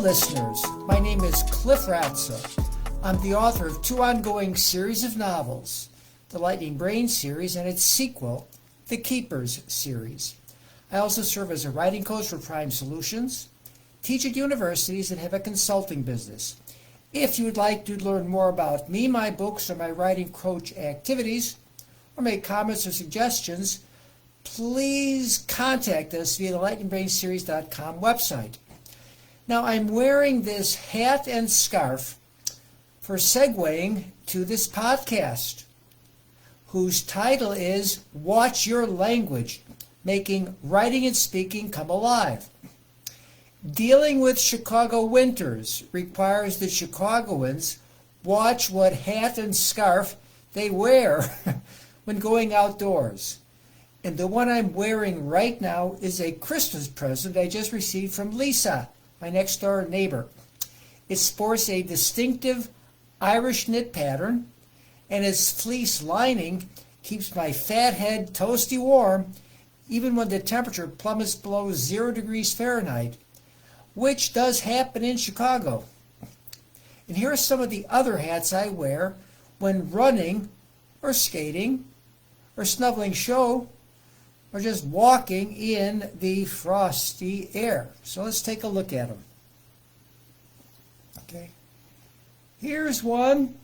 listeners. My name is Cliff Ratza. I'm the author of two ongoing series of novels, the Lightning Brain series and its sequel, the Keepers series. I also serve as a writing coach for Prime Solutions, teach at universities, and have a consulting business. If you would like to learn more about me, my books, or my writing coach activities, or make comments or suggestions, please contact us via the lightningbrainseries.com website. Now, I'm wearing this hat and scarf for segueing to this podcast, whose title is Watch Your Language, Making Writing and Speaking Come Alive. Dealing with Chicago winters requires that Chicagoans watch what hat and scarf they wear when going outdoors. And the one I'm wearing right now is a Christmas present I just received from Lisa, my next door neighbor. It sports a distinctive Irish knit pattern, and its fleece lining keeps my fat head toasty warm even when the temperature plummets below 0 degrees Fahrenheit, which does happen in Chicago. And here are some of the other hats I wear when running or skating or snuggling show or just walking in the frosty air. So let's take a look at them. Okay. Here's one.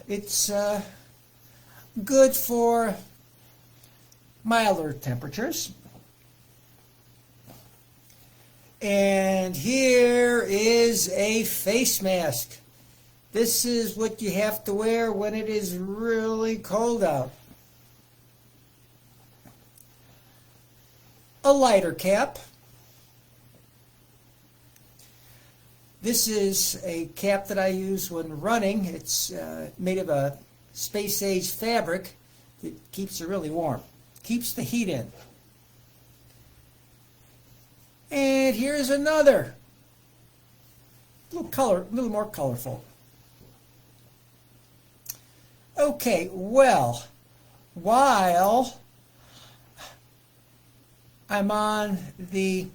It's good for milder temperatures. And here is a face mask. This is what you have to wear when it is really cold out. A lighter cap. This is a cap that I use when running. It's made of a space-age fabric that keeps it really warm, keeps the heat in. And here's another, a little more colorful. Okay, well, while I'm on the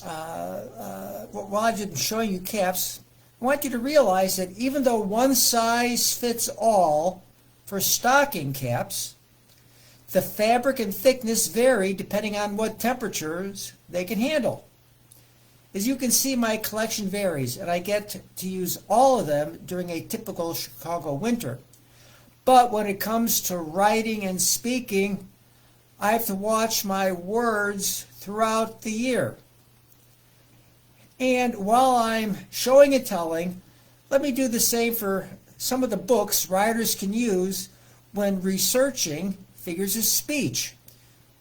while I've been showing you caps, I want you to realize that even though one size fits all for stocking caps, the fabric and thickness vary depending on what temperatures they can handle. As you can see, my collection varies, and I get to use all of them during a typical Chicago winter. But when it comes to writing and speaking, I have to watch my words throughout the year. And while I'm showing and telling, let me do the same for some of the books writers can use when researching figures of speech,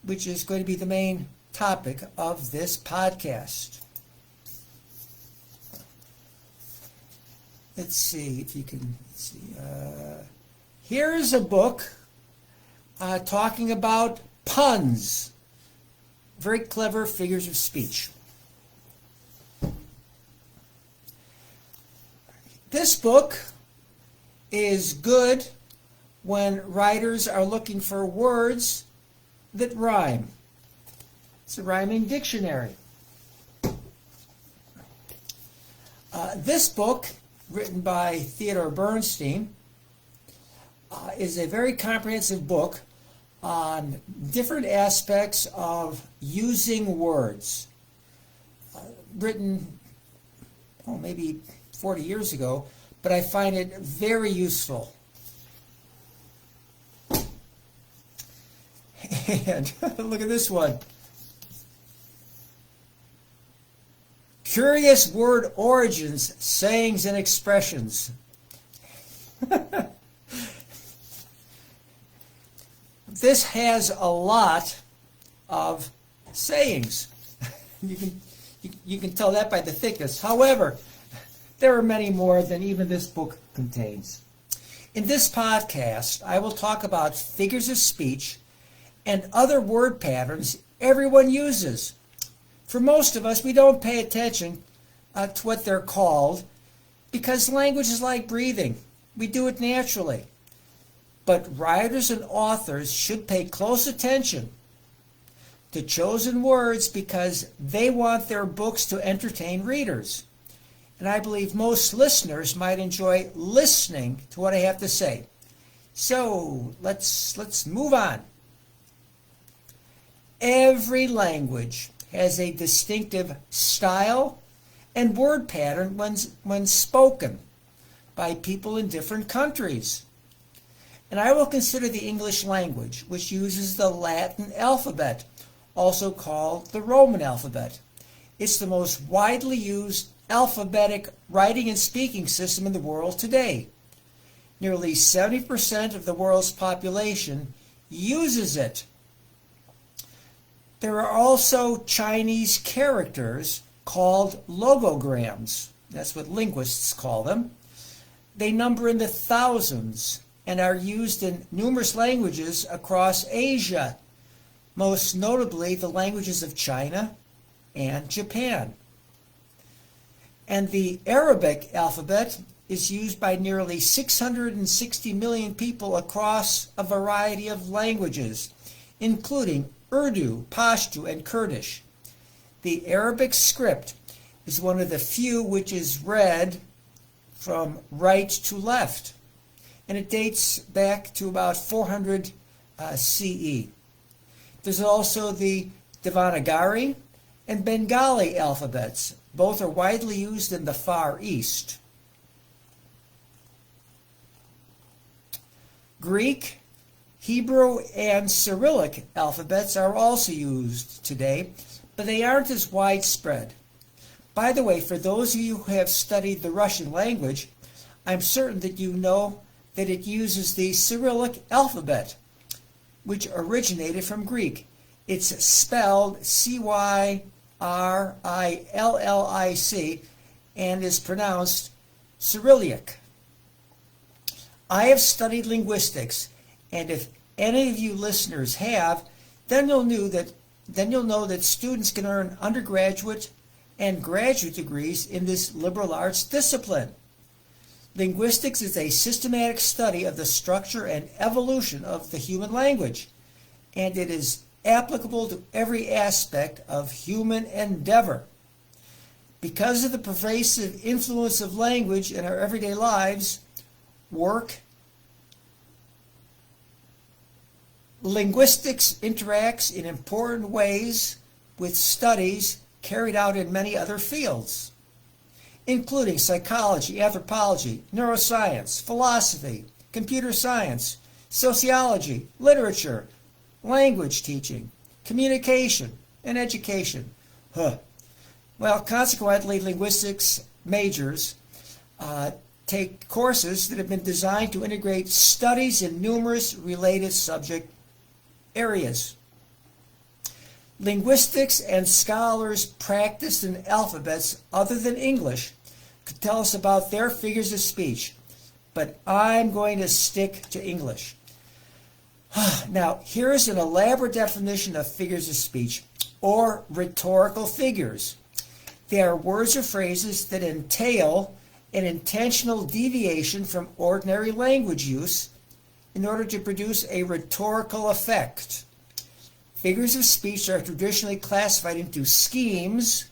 which is going to be the main topic of this podcast. Let's see if you can see. Here's a book talking about puns, very clever figures of speech. This book is good when writers are looking for words that rhyme. It's a rhyming dictionary. This book, written by Theodore Bernstein, is a very comprehensive book on different aspects of using words. Written, maybe 40 years ago, but I find it very useful. And look at this one. Curious word origins, sayings, and expressions. This has a lot of sayings. You can tell that by the thickness. However, there are many more than even this book contains. In this podcast, I will talk about figures of speech and other word patterns everyone uses. For most of us, we don't pay attention to what they're called because language is like breathing. We do it naturally. But writers and authors should pay close attention the chosen words because they want their books to entertain readers. And I believe most listeners might enjoy listening to what I have to say. So let's move on. Every language has a distinctive style and word pattern when spoken by people in different countries. And I will consider the English language, which uses the Latin alphabet, also called the Roman alphabet. It's the most widely used alphabetic writing and speaking system in the world today. Nearly 70% of the world's population uses it. There are also Chinese characters called logograms. That's what linguists call them. They number in the thousands and are used in numerous languages across Asia, most notably the languages of China and Japan. And the Arabic alphabet is used by nearly 660 million people across a variety of languages, including Urdu, Pashto, and Kurdish. The Arabic script is one of the few which is read from right to left, and it dates back to about 400 CE. There's also the Devanagari and Bengali alphabets. Both are widely used in the Far East. Greek, Hebrew, and Cyrillic alphabets are also used today, but they aren't as widespread. By the way, for those of you who have studied the Russian language, I'm certain that you know that it uses the Cyrillic alphabet, which originated from Greek. It's spelled Cyrillic and is pronounced Cyrillic. I have studied linguistics, and if any of you listeners have, then you'll know that students can earn undergraduate and graduate degrees in this liberal arts discipline. Linguistics is a systematic study of the structure and evolution of the human language, and it is applicable to every aspect of human endeavor. Because of the pervasive influence of language in our everyday lives, work, linguistics interacts in important ways with studies carried out in many other fields, including psychology, anthropology, neuroscience, philosophy, computer science, sociology, literature, language teaching, communication, and education. Well, consequently, linguistics majors take courses that have been designed to integrate studies in numerous related subject areas. Linguistics and scholars practiced in alphabets other than English could tell us about their figures of speech, but I'm going to stick to English. Now, here's an elaborate definition of figures of speech, or rhetorical figures. They are words or phrases that entail an intentional deviation from ordinary language use in order to produce a rhetorical effect. Figures of speech are traditionally classified into schemes,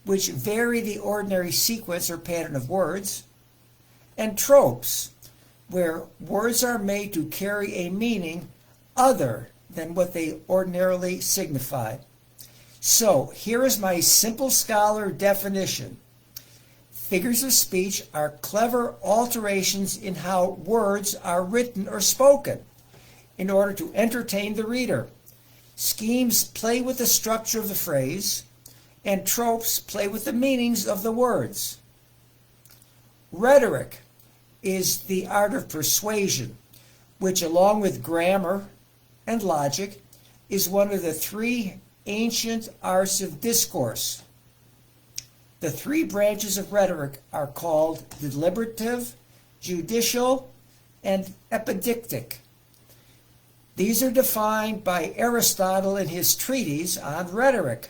which vary the ordinary sequence or pattern of words, and tropes, where words are made to carry a meaning other than what they ordinarily signify. So, here is my simple scholar definition. Figures of speech are clever alterations in how words are written or spoken in order to entertain the reader. Schemes play with the structure of the phrase, and tropes play with the meanings of the words. Rhetoric is the art of persuasion, which, along with grammar and logic, is one of the three ancient arts of discourse. The three branches of rhetoric are called deliberative, judicial, and epidictic. These are defined by Aristotle in his treatise on rhetoric.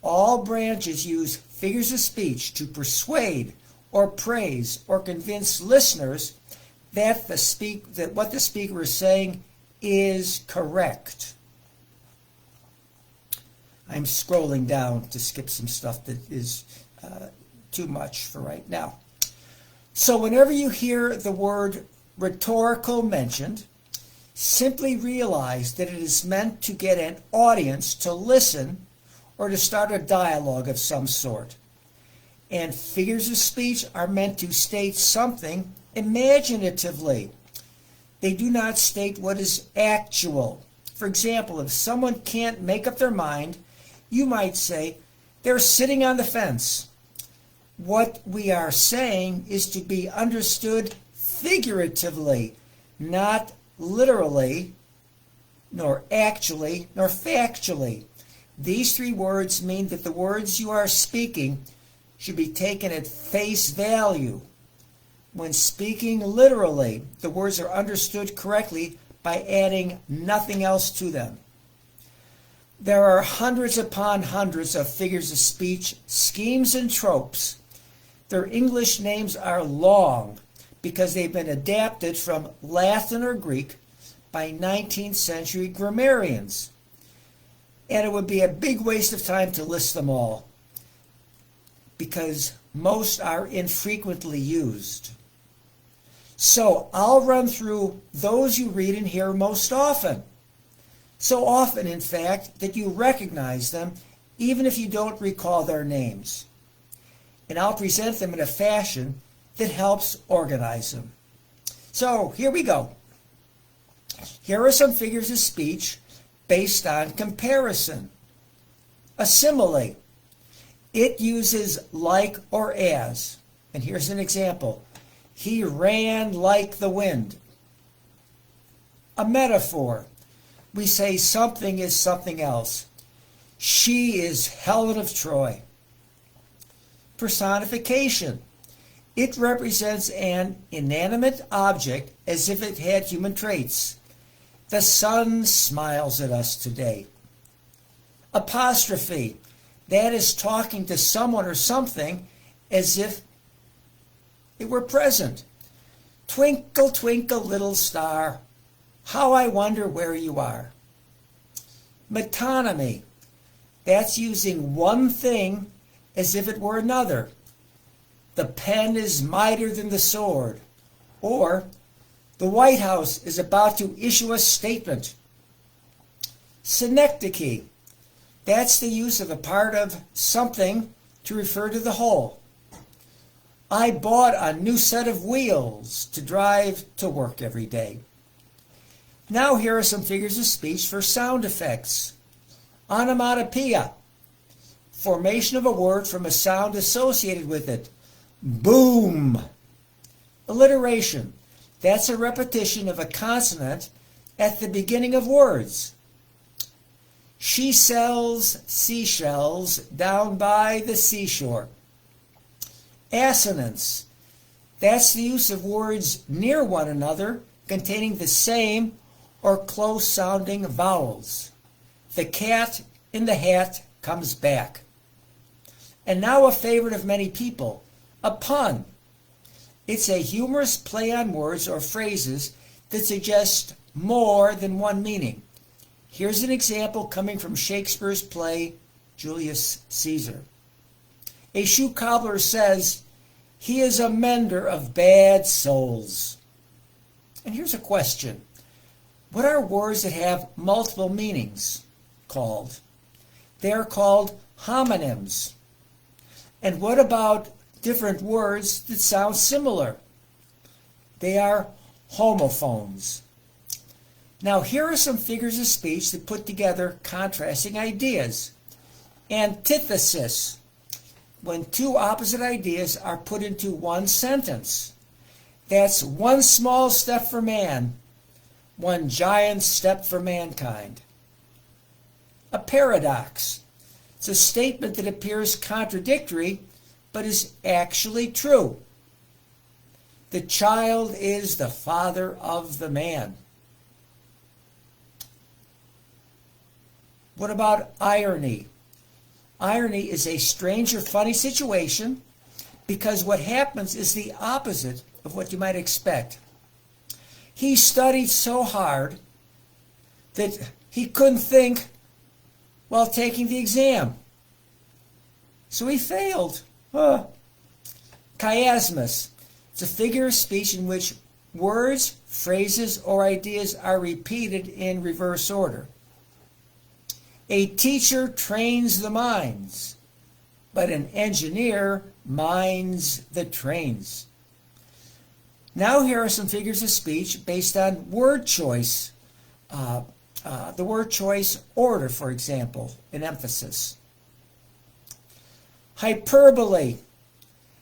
All branches use figures of speech to persuade or praise or convince listeners that what the speaker is saying is correct. I'm scrolling down to skip some stuff that is too much for right now. So whenever you hear the word rhetorical mentioned, simply realize that it is meant to get an audience to listen or to start a dialogue of some sort. And figures of speech are meant to state something imaginatively. They do not state what is actual. For example, if someone can't make up their mind, you might say, they're sitting on the fence. What we are saying is to be understood figuratively, not literally, nor actually, nor factually. These three words mean that the words you are speaking should be taken at face value. When speaking literally, the words are understood correctly by adding nothing else to them. There are hundreds upon hundreds of figures of speech, schemes, and tropes. Their English names are long because they've been adapted from Latin or Greek by 19th century grammarians. And it would be a big waste of time to list them all because most are infrequently used. So I'll run through those you read and hear most often. So often, in fact, that you recognize them even if you don't recall their names. And I'll present them in a fashion that helps organize them. So here we go. Here are some figures of speech based on comparison. A simile. It uses like or as. And here's an example. He ran like the wind. A metaphor. We say something is something else. She is Helen of Troy. Personification. It represents an inanimate object as if it had human traits. The sun smiles at us today. Apostrophe. That is talking to someone or something as if it were present. Twinkle, twinkle, little star, how I wonder where you are. Metonymy. That's using one thing as if it were another. The pen is mightier than the sword. Or, the White House is about to issue a statement. Synecdoche. That's the use of a part of something to refer to the whole. I bought a new set of wheels to drive to work every day. Now here are some figures of speech for sound effects. Onomatopoeia. Formation of a word from a sound associated with it. Boom. Alliteration. That's a repetition of a consonant at the beginning of words. She sells seashells down by the seashore. Assonance. That's the use of words near one another containing the same or close-sounding vowels. The cat in the hat comes back. And now a favorite of many people, a pun. It's a humorous play on words or phrases that suggest more than one meaning. Here's an example coming from Shakespeare's play, Julius Caesar. A shoe cobbler says, he is a mender of bad souls. And here's a question. What are words that have multiple meanings called? They are called homonyms. And what about different words that sound similar? They are homophones. Now here are some figures of speech that put together contrasting ideas. Antithesis. When two opposite ideas are put into one sentence. That's one small step for man, one giant step for mankind. A paradox. It's a statement that appears contradictory, but is actually true. The child is the father of the man. What about irony? Irony is a strange or funny situation because what happens is the opposite of what you might expect. He studied so hard that he couldn't think while taking the exam. So he failed. Chiasmus. It's a figure of speech in which words, phrases, or ideas are repeated in reverse order. A teacher trains the minds, but an engineer minds the trains. Now here are some figures of speech based on word choice. The word choice order, for example, in emphasis. Hyperbole.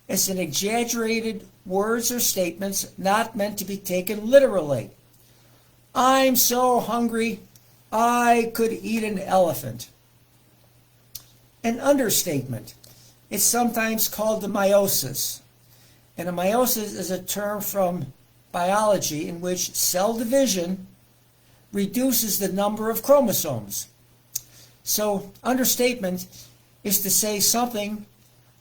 It's an exaggerated words or statements not meant to be taken literally. I'm so hungry, I could eat an elephant. An understatement. It's sometimes called a meiosis. And a meiosis is a term from biology in which cell division reduces the number of chromosomes. So understatement is to say something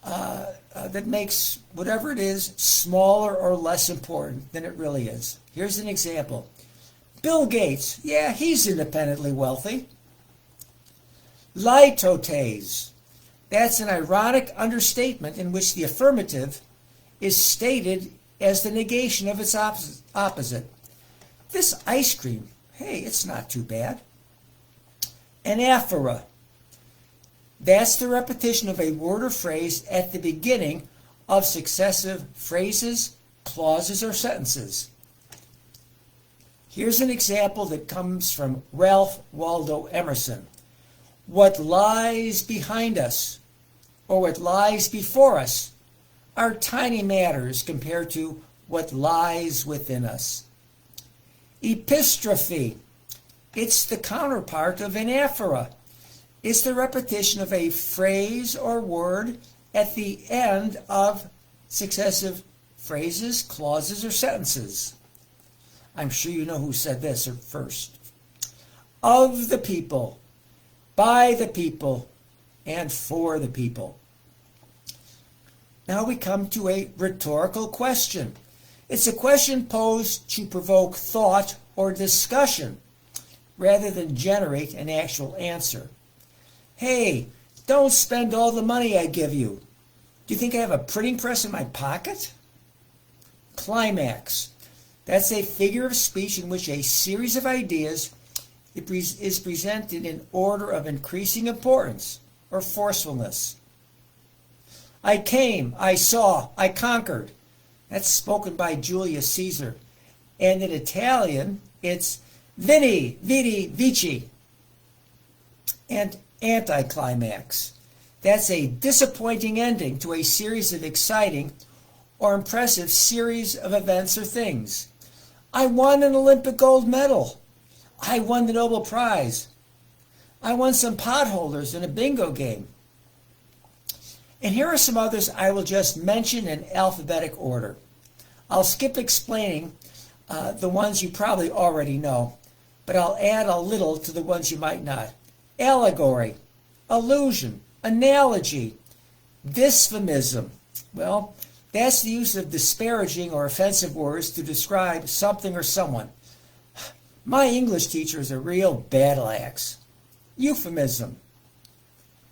that makes whatever it is smaller or less important than it really is. Here's an example. Bill Gates, yeah, he's independently wealthy. Litotes, that's an ironic understatement in which the affirmative is stated as the negation of its opposite. This ice cream, hey, it's not too bad. Anaphora, that's the repetition of a word or phrase at the beginning of successive phrases, clauses, or sentences. Here's an example that comes from Ralph Waldo Emerson. What lies behind us, or what lies before us, are tiny matters compared to what lies within us. Epistrophe, it's the counterpart of anaphora. It's the repetition of a phrase or word at the end of successive phrases, clauses, or sentences. I'm sure you know who said this first. Of the people, by the people, and for the people. Now we come to a rhetorical question. It's a question posed to provoke thought or discussion rather than generate an actual answer. Hey, don't spend all the money I give you. Do you think I have a printing press in my pocket? Climax. That's a figure of speech in which a series of ideas is presented in order of increasing importance or forcefulness. I came, I saw, I conquered. That's spoken by Julius Caesar. And in Italian, it's Vini, Vidi, Vici. And anticlimax. That's a disappointing ending to a series of exciting or impressive series of events or things. I won an Olympic gold medal. I won the Nobel Prize. I won some potholders in a bingo game. And here are some others I will just mention in alphabetic order. I'll skip explaining the ones you probably already know, but I'll add a little to the ones you might not. Allegory, allusion, analogy, dysphemism. Well, that's the use of disparaging or offensive words to describe something or someone. My English teacher is a real battle axe. Euphemism.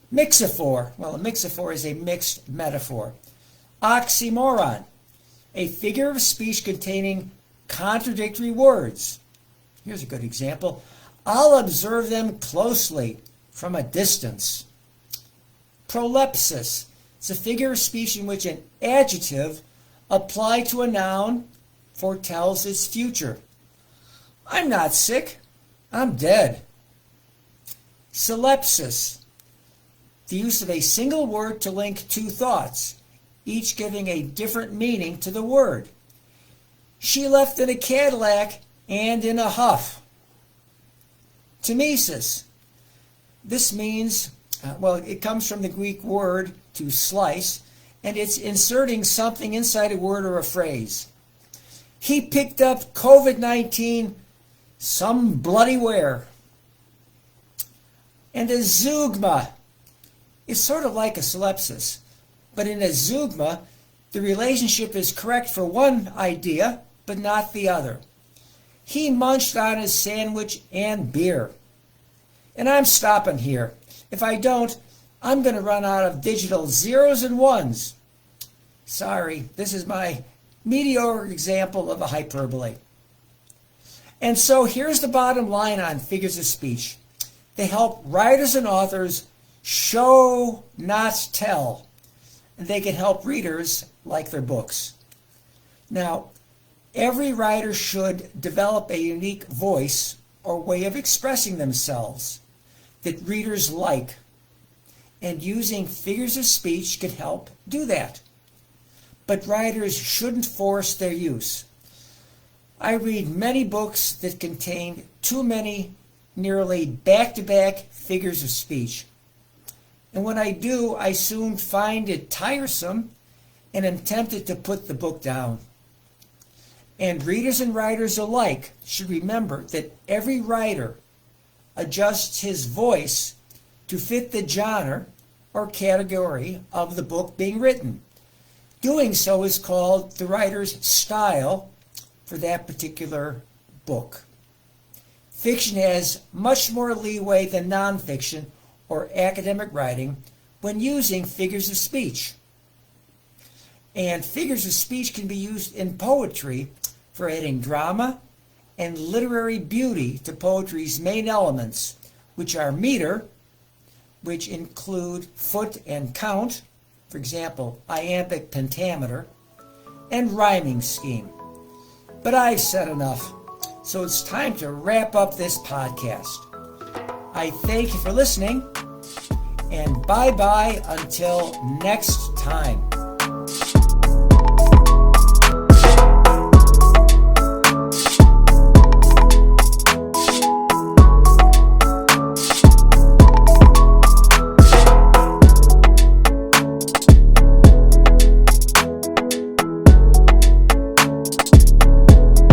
Mixophor. Well, a mixophor is a mixed metaphor. Oxymoron. A figure of speech containing contradictory words. Here's a good example. I'll observe them closely from a distance. Prolepsis. It's a figure of speech in which an adjective applied to a noun foretells its future. I'm not sick. I'm dead. Solipsis. The use of a single word to link two thoughts, each giving a different meaning to the word. She left in a Cadillac and in a huff. Mimesis. This means, it comes from the Greek word to slice, and it's inserting something inside a word or a phrase. He picked up COVID-19 some bloody where. And a zeugma. It's sort of like a solipsis, but in a zeugma, the relationship is correct for one idea, but not the other. He munched on his sandwich and beer. And I'm stopping here. If I don't, I'm going to run out of digital zeros and ones. Sorry, this is my mediocre example of a hyperbole. And so here's the bottom line on figures of speech. They help writers and authors show, not tell. And they can help readers like their books. Now, every writer should develop a unique voice or way of expressing themselves that readers like. And using figures of speech can help do that. But writers shouldn't force their use. I read many books that contain too many nearly back-to-back figures of speech. And when I do, I soon find it tiresome and am tempted to put the book down. And readers and writers alike should remember that every writer adjusts his voice to fit the genre or category of the book being written. Doing so is called the writer's style for that particular book. Fiction has much more leeway than nonfiction or academic writing when using figures of speech. And figures of speech can be used in poetry for adding drama and literary beauty to poetry's main elements, which are meter, which include foot and count, for example, iambic pentameter, and rhyming scheme. But I've said enough, so it's time to wrap up this podcast. I thank you for listening, and bye-bye until next time.